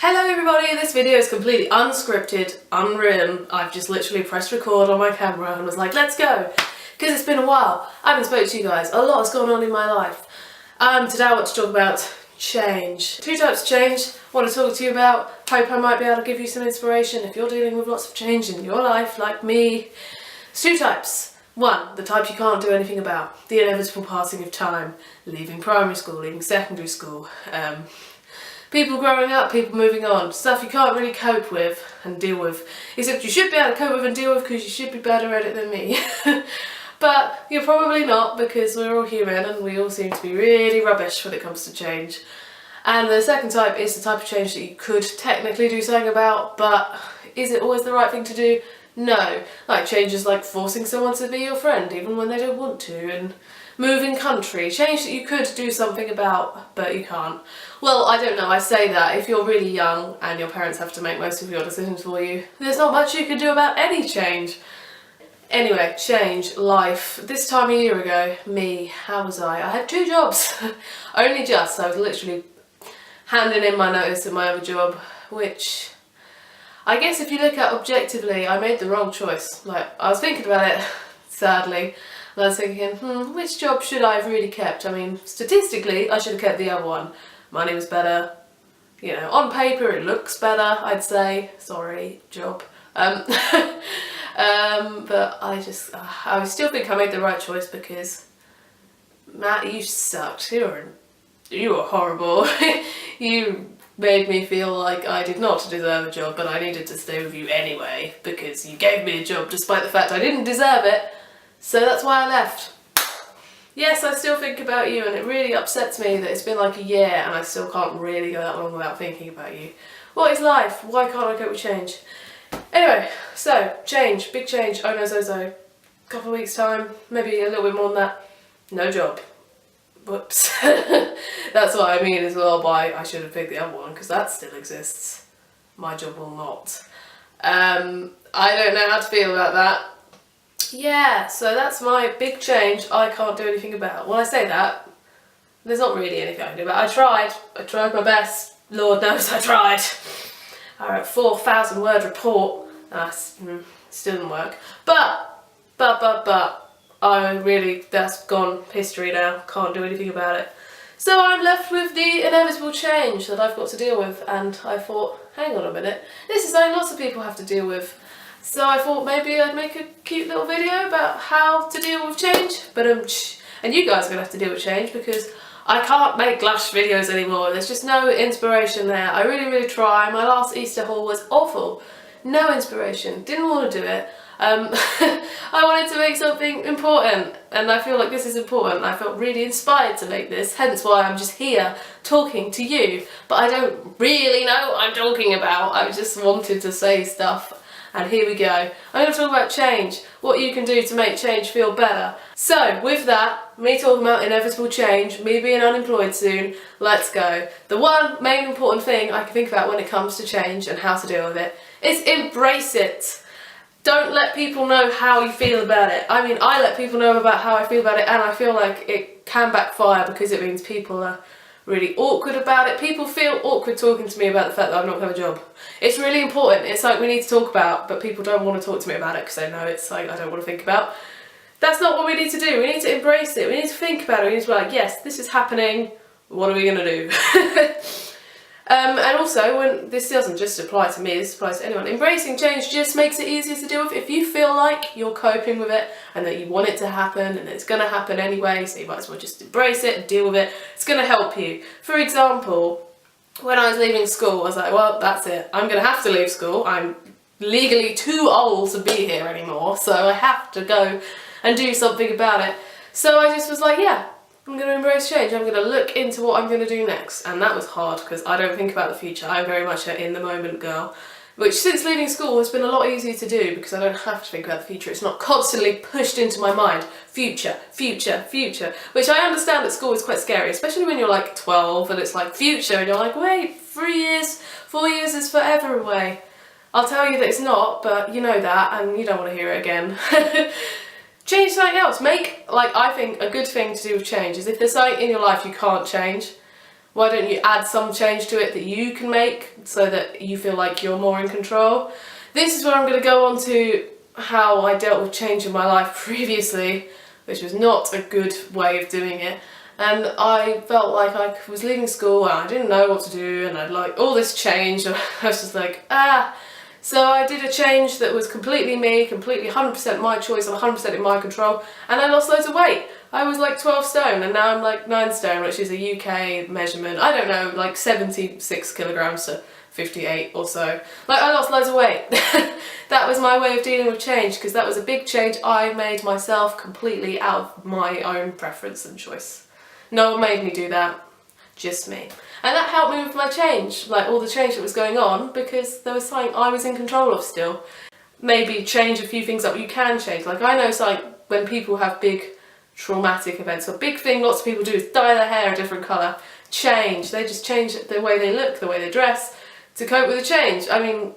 Hello everybody, this video is completely unscripted, unwritten. I've just literally pressed record on my camera and was like, let's go! Because it's been a while. I haven't spoken to you guys. A lot has gone on in my life. Today I want to talk about change. Two types of change I want to talk to you about. Hope I might be able to give you some inspiration if you're dealing with lots of change in your life, like me. There's two types. One, the type you can't do anything about. The inevitable passing of time. Leaving primary school, leaving secondary school. People growing up, people moving on, stuff you can't really cope with and deal with. Except you should be able to cope with and deal with because you should be better at it than me. But you're probably not because we're all human and we all seem to be really rubbish when it comes to change. And the second type is the type of change that you could technically do something about, but is it always the right thing to do? No. Like changes like forcing someone to be your friend even when they don't want to, and moving country. Change that you could do something about, but you can't. Well, I don't know, I say that if you're really young and your parents have to make most of your decisions for you, there's not much you can do about any change. Anyway, change, life. This time a year ago, me, how was I? I had two jobs. Only just. I was literally handing in my notice at my other job, which I guess if you look at objectively, I made the wrong choice. Like, I was thinking about it, sadly, and I was thinking, which job should I have really kept? I mean, statistically, I should have kept the other one. Money was better, you know, on paper it looks better, I'd say. Sorry, job. But I still think I made the right choice because, Matt, you sucked. You were horrible. You made me feel like I did not deserve a job, but I needed to stay with you anyway because you gave me a job despite the fact I didn't deserve it. So that's why I left. Yes, I still think about you and it really upsets me that it's been like a year and I still can't really go that long without thinking about you. What is life? Why can't I cope with change? Anyway, so change, big change, ohnozozo. Couple of weeks time, maybe a little bit more than that. No job. Whoops. That's what I mean as well by I should have picked the other one because that still exists. My job will not. I don't know how to feel about that. Yeah, so that's my big change I can't do anything about. Well, I say that, there's not really anything I can do about it. I tried my best, Lord knows I tried. I wrote a 4,000 word report, still didn't work. But, I really, that's gone history now, can't do anything about it. So I'm left with the inevitable change that I've got to deal with, and I thought, hang on a minute, this is something lots of people have to deal with. So I thought maybe I'd make a cute little video about how to deal with change, and you guys are going to have to deal with change because I can't make Lush videos anymore. There's just no inspiration there. I really try. My last Easter haul was awful. No inspiration. Didn't want to do it. I wanted to make something important and I feel like this is important. I felt really inspired to make this, hence why I'm just here talking to you. But I don't really know what I'm talking about. I just wanted to say stuff. And here we go. I'm going to talk about change, what you can do to make change feel better. So, with that, me talking about inevitable change, me being unemployed soon, let's go. The one main important thing I can think about when it comes to change and how to deal with it is embrace it. Don't let people know how you feel about it. I mean, I let people know about how I feel about it and I feel like it can backfire because it means people are really awkward about it. People feel awkward talking to me about the fact that I'm not going to have a job. It's really important. It's like we need to talk about, but people don't want to talk to me about it because they know it's like I don't want to think about. That's not what we need to do. We need to embrace it. We need to think about it. We need to be like, yes, this is happening. What are we going to do? And also, when this doesn't just apply to me, this applies to anyone. Embracing change just makes it easier to deal with. If you feel like you're coping with it and that you want it to happen and it's going to happen anyway, so you might as well just embrace it and deal with it, it's going to help you. For example, when I was leaving school, I was like, well, that's it. I'm going to have to leave school. I'm legally too old to be here anymore, so I have to go and do something about it. So I just was like, yeah, I'm going to embrace change. I'm going to look into what I'm going to do next. And that was hard because I don't think about the future. I'm very much an in-the-moment girl, which since leaving school has been a lot easier to do because I don't have to think about the future. It's not constantly pushed into my mind. Future, future, future. Which I understand at school is quite scary, especially when you're like 12 and it's like future and you're like, wait, 3 years, 4 years is forever away. I'll tell you that it's not, but you know that and you don't want to hear it again. Change something else. I think a good thing to do with change is if there's something in your life you can't change, Why don't you add some change to it that you can make so that you feel like you're more in control? This is where I'm going to go on to how I dealt with change in my life previously, which was not a good way of doing it. And I felt like I was leaving school and I didn't know what to do, and I'd like all this change, and I was just like, So I did a change that was completely me, completely 100% my choice and 100% in my control, and I lost loads of weight. I was like 12 stone and now I'm like 9 stone, which is a UK measurement. I don't know, like 76 kilograms to 58 or so. Like, I lost loads of weight. That was my way of dealing with change, because that was a big change I made myself completely out of my own preference and choice. No one made me do that, just me. And that helped me with my change, like all the change that was going on, because there was something I was in control of still. Maybe change a few things that you can change. Like, I know something when people have big traumatic events, or a big thing lots of people do is dye their hair a different colour. Change. They just change the way they look, the way they dress, to cope with the change. I mean,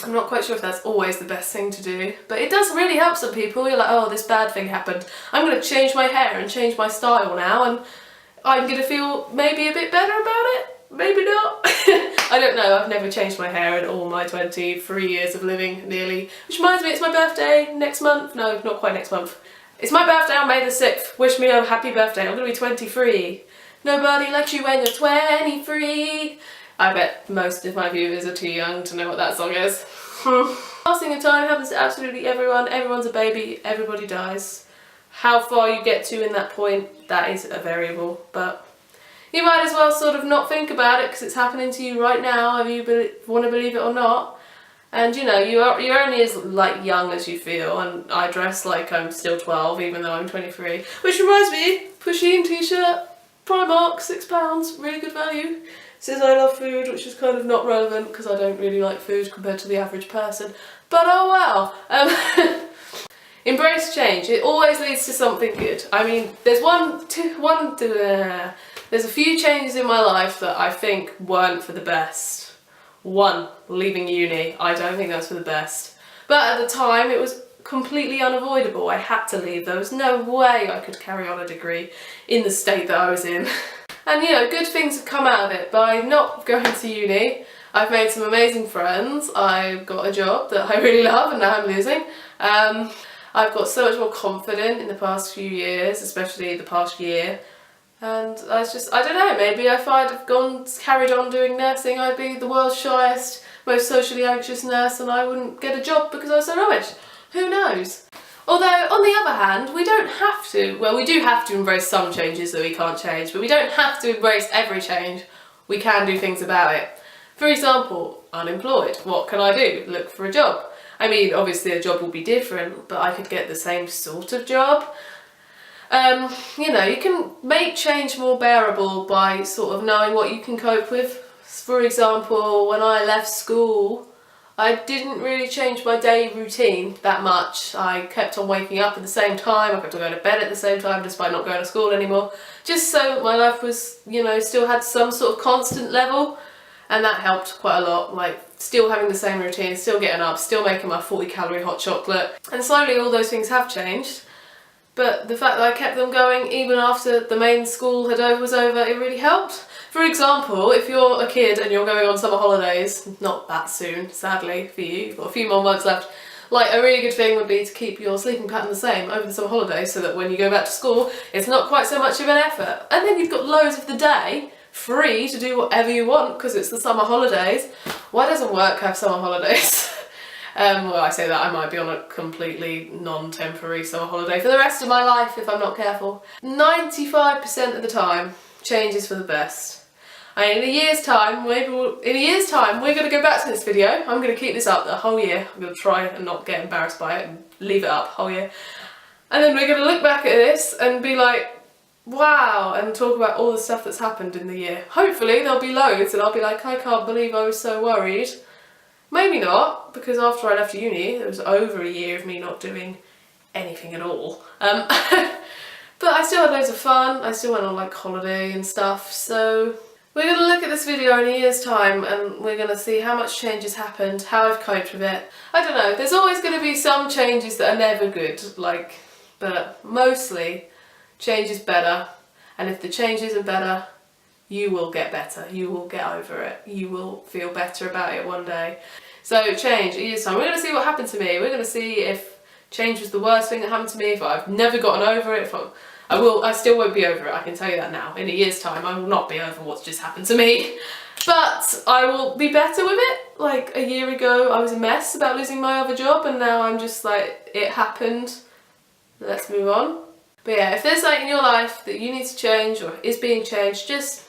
I'm not quite sure if that's always the best thing to do, but it does really help some people. You're like, oh, this bad thing happened, I'm going to change my hair and change my style now, and I'm going to feel maybe a bit better about it. Maybe not. I don't know, I've never changed my hair in all my 23 years of living, nearly. Which reminds me, it's my birthday next month. No, not quite next month. It's my birthday on May the 6th. Wish me a happy birthday. I'm going to be 23. Nobody likes you when you're 23. I bet most of my viewers are too young to know what that song is. Passing of time happens to absolutely everyone. Everyone's a baby. Everybody dies. How far you get to in that point, that is a variable. But you might as well sort of not think about it, because it's happening to you right now, whether you want to believe it or not. And you know, you're only as like young as you feel, and I dress like I'm still 12 even though I'm 23. Which reminds me, Pusheen t-shirt, Primark, £6, really good value. Says I love food, which is kind of not relevant because I don't really like food compared to the average person. But oh well. Embrace change. It always leads to something good. I mean, there's there's a few changes in my life that I think weren't for the best. One, leaving uni. I don't think that's for the best. But at the time, it was completely unavoidable. I had to leave. There was no way I could carry on a degree in the state that I was in. And you know, good things have come out of it. By not going to uni, I've made some amazing friends. I've got a job that I really love and now I'm losing. I've got so much more confident in the past few years, especially the past year. And I don't know, maybe if I'd have carried on doing nursing, I'd be the world's shyest, most socially anxious nurse, and I wouldn't get a job because I was so rubbish. Who knows? Although, on the other hand, we don't have to. Well, we do have to embrace some changes that we can't change, but we don't have to embrace every change. We can do things about it. For example, unemployed. What can I do? Look for a job. I mean, obviously a job will be different, but I could get the same sort of job. You know, you can make change more bearable by sort of knowing what you can cope with. For example, when I left school, I didn't really change my daily routine that much. I kept on waking up at the same time, I kept on going to bed at the same time despite not going to school anymore. Just so my life was, you know, still had some sort of constant level, and that helped quite a lot. Like, still having the same routine, still getting up, still making my 40-calorie hot chocolate. And slowly all those things have changed. But the fact that I kept them going even after the main school was over, it really helped. For example, if you're a kid and you're going on summer holidays, not that soon, sadly for you, you've got a few more months left, like a really good thing would be to keep your sleeping pattern the same over the summer holidays so that when you go back to school, it's not quite so much of an effort. And then you've got loads of the day free to do whatever you want because it's the summer holidays. Why doesn't work have summer holidays? Well, I say that I might be on a completely non-temporary summer holiday for the rest of my life if I'm not careful. 95% of the time, change is for the best. And in a year's time, we're going to go back to this video. I'm going to keep this up the whole year. I'm going to try and not get embarrassed by it and leave it up the whole year. And then we're going to look back at this and be like, wow, and talk about all the stuff that's happened in the year. Hopefully there'll be loads and I'll be like, I can't believe I was so worried. Maybe not, because after I left uni, there was over a year of me not doing anything at all. But I still had loads of fun. I still went on like holiday and stuff, so we're going to look at this video in a year's time and we're going to see how much change has happened, how I've coped with it. I don't know, there's always going to be some changes that are never good, but mostly change is better, and if the change isn't better, you will get better, you will get over it, you will feel better about it one day. So change, a year's time, we're going to see what happened to me, we're going to see if change was the worst thing that happened to me, if I've never gotten over it, if I still won't be over it, I can tell you that now. In a year's time I will not be over what's just happened to me. But I will be better with it. Like a year ago I was a mess about losing my other job, and now I'm just like, it happened, let's move on. But yeah, if there's something in your life that you need to change or is being changed, just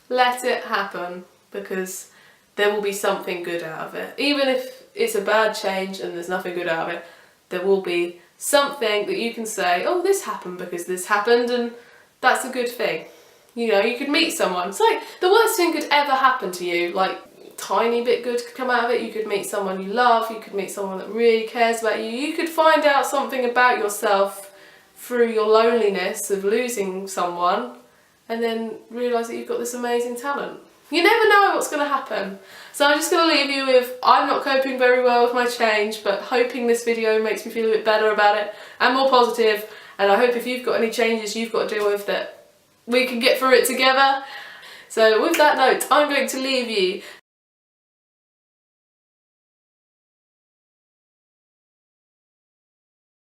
let it happen, because there will be something good out of it. Even if it's a bad change and there's nothing good out of it, there will be something that you can say, oh, this happened because this happened, and that's a good thing. You know, you could meet someone. It's like the worst thing could ever happen to you, like tiny bit good could come out of it. You could meet someone you love, you could meet someone that really cares about you, you could find out something about yourself through your loneliness of losing someone, and then realise that you've got this amazing talent. You never know what's going to happen. So I'm just going to leave you with, I'm not coping very well with my change, but hoping this video makes me feel a bit better about it and more positive, and I hope if you've got any changes you've got to deal with, that we can get through it together. So with that note, I'm going to leave you.